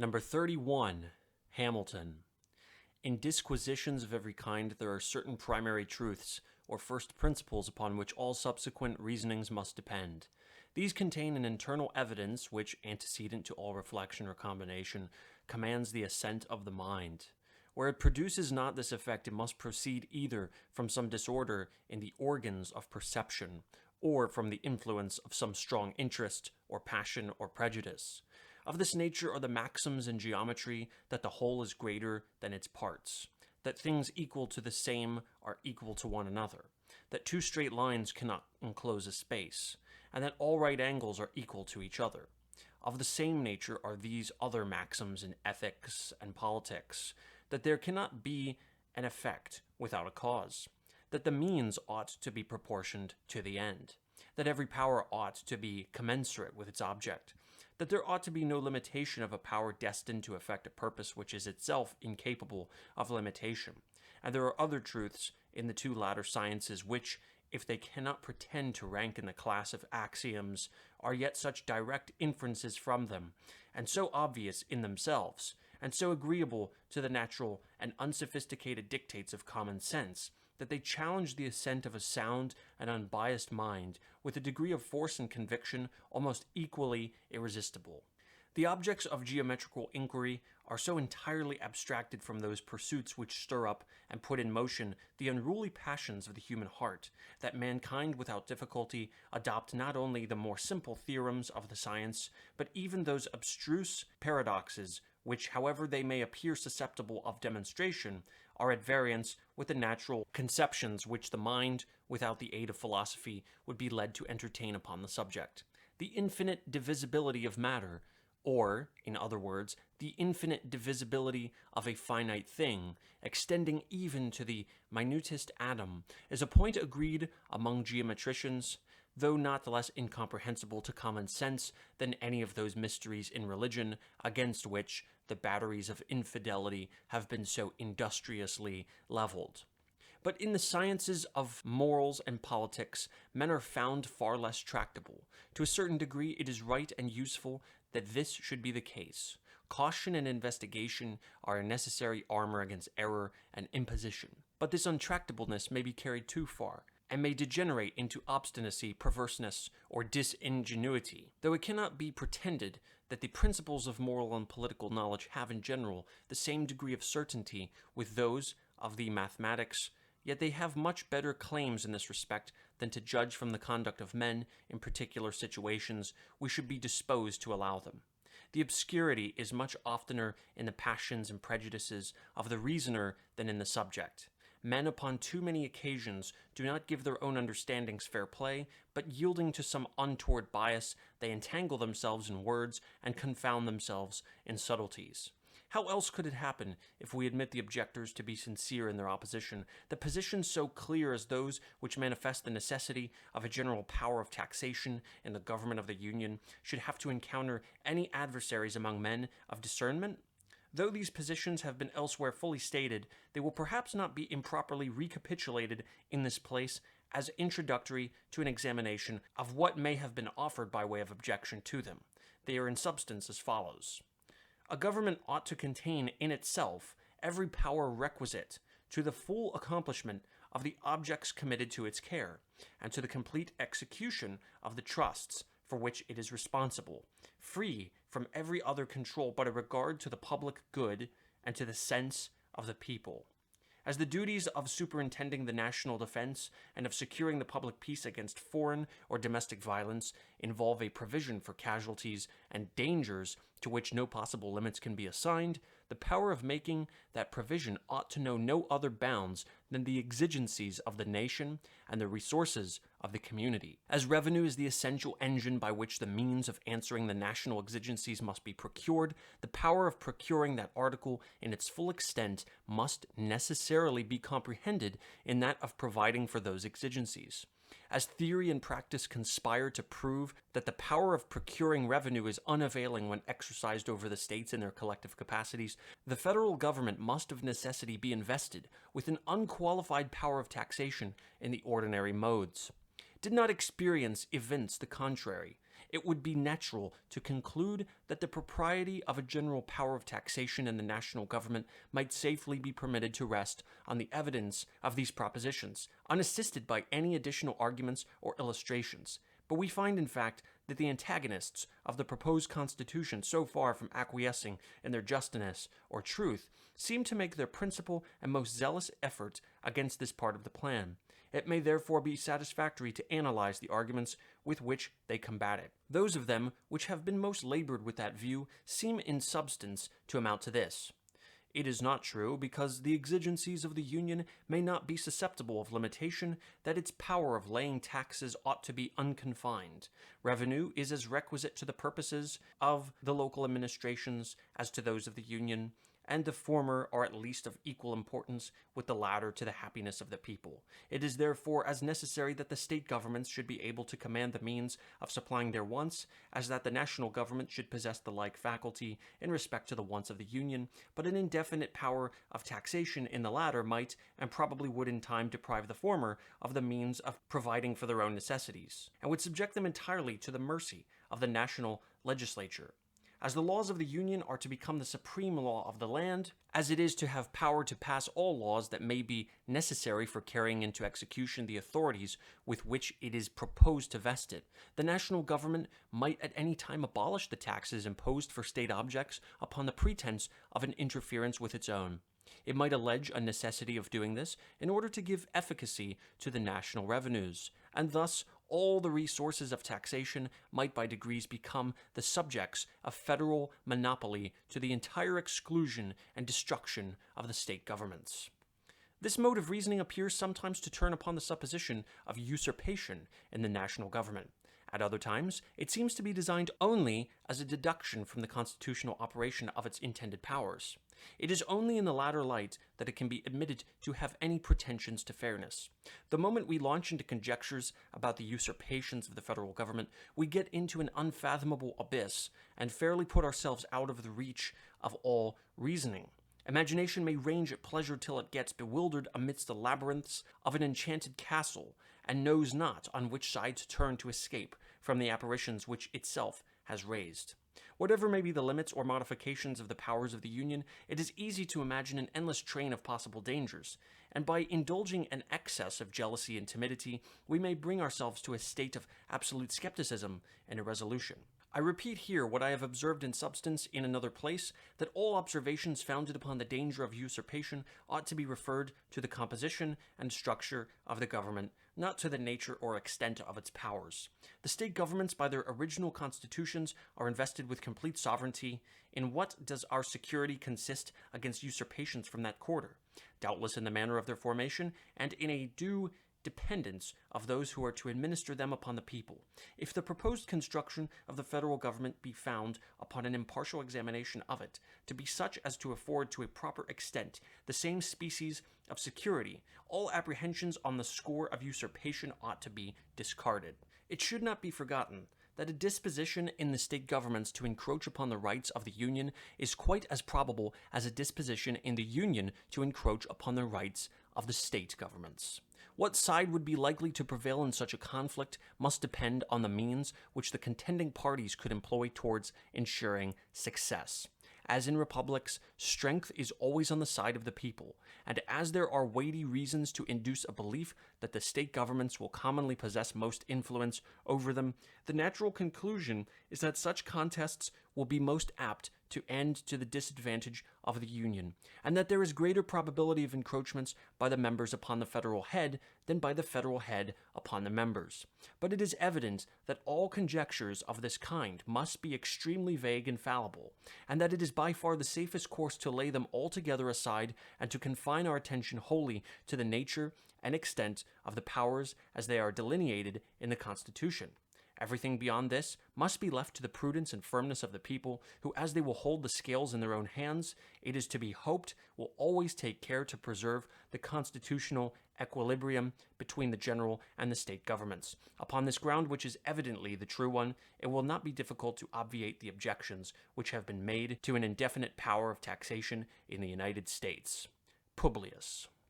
Number 31, Hamilton. In disquisitions of every kind, there are certain primary truths, or first principles upon which all subsequent reasonings must depend. These contain an internal evidence which, antecedent to all reflection or combination, commands the assent of the mind. Where it produces not this effect, it must proceed either from some disorder in the organs of perception, or from the influence of some strong interest, or passion, or prejudice. Of this nature are the maxims in geometry that the whole is greater than its parts, that things equal to the same are equal to one another, that two straight lines cannot enclose a space, and that all right angles are equal to each other. Of the same nature are these other maxims in ethics and politics, that there cannot be an effect without a cause, that the means ought to be proportioned to the end, that every power ought to be commensurate with its object, that there ought to be no limitation of a power destined to effect a purpose which is itself incapable of limitation. And there are other truths in the two latter sciences which, if they cannot pretend to rank in the class of axioms, are yet such direct inferences from them, and so obvious in themselves, and so agreeable to the natural and unsophisticated dictates of common sense, that they challenge the assent of a sound and unbiased mind with a degree of force and conviction almost equally irresistible. The objects of geometrical inquiry are so entirely abstracted from those pursuits which stir up and put in motion the unruly passions of the human heart, that mankind without difficulty adopt not only the more simple theorems of the science, but even those abstruse paradoxes which, however they may appear susceptible of demonstration, are at variance with the natural conceptions which the mind, without the aid of philosophy, would be led to entertain upon the subject. The infinite divisibility of matter, or, in other words, the infinite divisibility of a finite thing, extending even to the minutest atom, is a point agreed among geometricians, though not less incomprehensible to common sense than any of those mysteries in religion against which the batteries of infidelity have been so industriously leveled. But in the sciences of morals and politics, men are found far less tractable. To a certain degree, it is right and useful that this should be the case. Caution and investigation are a necessary armor against error and imposition. But this untractableness may be carried too far, and may degenerate into obstinacy, perverseness, or disingenuity, though it cannot be pretended that the principles of moral and political knowledge have in general the same degree of certainty with those of the mathematics. Yet they have much better claims in this respect than to judge from the conduct of men in particular situations we should be disposed to allow them. The obscurity is much oftener in the passions and prejudices of the reasoner than in the subject. Men upon too many occasions do not give their own understandings fair play, but yielding to some untoward bias, they entangle themselves in words and confound themselves in subtleties. How else could it happen, if we admit the objectors to be sincere in their opposition, that positions so clear as those which manifest the necessity of a general power of taxation in the government of the Union should have to encounter any adversaries among men of discernment? Though these positions have been elsewhere fully stated, they will perhaps not be improperly recapitulated in this place as introductory to an examination of what may have been offered by way of objection to them. They are in substance as follows. A government ought to contain in itself every power requisite to the full accomplishment of the objects committed to its care, and to the complete execution of the trusts for which it is responsible, free from every other control but a regard to the public good and to the sense of the people. As the duties of superintending the national defense and of securing the public peace against foreign or domestic violence involve a provision for casualties and dangers to which no possible limits can be assigned, the power of making that provision ought to know no other bounds than the exigencies of the nation and the resources of the community. As revenue is the essential engine by which the means of answering the national exigencies must be procured, the power of procuring that article in its full extent must necessarily be comprehended in that of providing for those exigencies. As theory and practice conspire to prove that the power of procuring revenue is unavailing when exercised over the states in their collective capacities, the federal government must of necessity be invested with an unqualified power of taxation in the ordinary modes. Did not experience evince the contrary? it would be natural to conclude that the propriety of a general power of taxation in the national government might safely be permitted to rest on the evidence of these propositions, unassisted by any additional arguments or illustrations. But we find, in fact, that the antagonists of the proposed Constitution, so far from acquiescing in their justness or truth, seem to make their principal and most zealous effort against this part of the plan. It may therefore be satisfactory to analyze the arguments with which they combat it. Those of them which have been most labored with that view seem in substance to amount to this. It is not true, because the exigencies of the Union may not be susceptible of limitation, that its power of laying taxes ought to be unconfined. Revenue is as requisite to the purposes of the local administrations as to those of the Union, and the former are at least of equal importance with the latter to the happiness of the people. It is therefore as necessary that the state governments should be able to command the means of supplying their wants, as that the national government should possess the like faculty in respect to the wants of the Union, but an indefinite power of taxation in the latter might, and probably would in time, deprive the former of the means of providing for their own necessities, and would subject them entirely to the mercy of the national legislature. As the laws of the Union are to become the supreme law of the land, as it is to have power to pass all laws that may be necessary for carrying into execution the authorities with which it is proposed to vest it, the national government might at any time abolish the taxes imposed for state objects upon the pretense of an interference with its own. It might allege a necessity of doing this in order to give efficacy to the national revenues, and thus all the resources of taxation might by degrees become the subjects of federal monopoly, to the entire exclusion and destruction of the state governments. This mode of reasoning appears sometimes to turn upon the supposition of usurpation in the national government. At other times, it seems to be designed only as a deduction from the constitutional operation of its intended powers. It is only in the latter light that it can be admitted to have any pretensions to fairness. The moment we launch into conjectures about the usurpations of the federal government, we get into an unfathomable abyss, and fairly put ourselves out of the reach of all reasoning. Imagination may range at pleasure till it gets bewildered amidst the labyrinths of an enchanted castle, and knows not on which side to turn to escape from the apparitions which itself has raised. Whatever may be the limits or modifications of the powers of the Union, it is easy to imagine an endless train of possible dangers, and by indulging an excess of jealousy and timidity, we may bring ourselves to a state of absolute skepticism and irresolution. I repeat here what I have observed in substance in another place, that all observations founded upon the danger of usurpation ought to be referred to the composition and structure of the government, not to the nature or extent of its powers. The state governments, by their original constitutions, are invested with complete sovereignty. In what does our security consist against usurpations from that quarter? Doubtless in the manner of their formation, and in a due dependence of those who are to administer them upon the people. If the proposed construction of the federal government be found, upon an impartial examination of it, to be such as to afford to a proper extent the same species of security, all apprehensions on the score of usurpation ought to be discarded. It should not be forgotten that a disposition in the state governments to encroach upon the rights of the Union is quite as probable as a disposition in the Union to encroach upon the rights of the state governments. What side would be likely to prevail in such a conflict must depend on the means which the contending parties could employ towards ensuring success. As in republics, strength is always on the side of the people, and as there are weighty reasons to induce a belief that the state governments will commonly possess most influence over them, the natural conclusion is that such contests will be most apt to end to the disadvantage of the Union, and that there is greater probability of encroachments by the members upon the federal head than by the federal head upon the members. But it is evident that all conjectures of this kind must be extremely vague and fallible, and that it is by far the safest course to lay them altogether aside and to confine our attention wholly to the nature and extent of the powers as they are delineated in the Constitution. Everything beyond this must be left to the prudence and firmness of the people, who, as they will hold the scales in their own hands, it is to be hoped will always take care to preserve the constitutional equilibrium between the general and the state governments. Upon this ground, which is evidently the true one, it will not be difficult to obviate the objections which have been made to an indefinite power of taxation in the United States. Publius.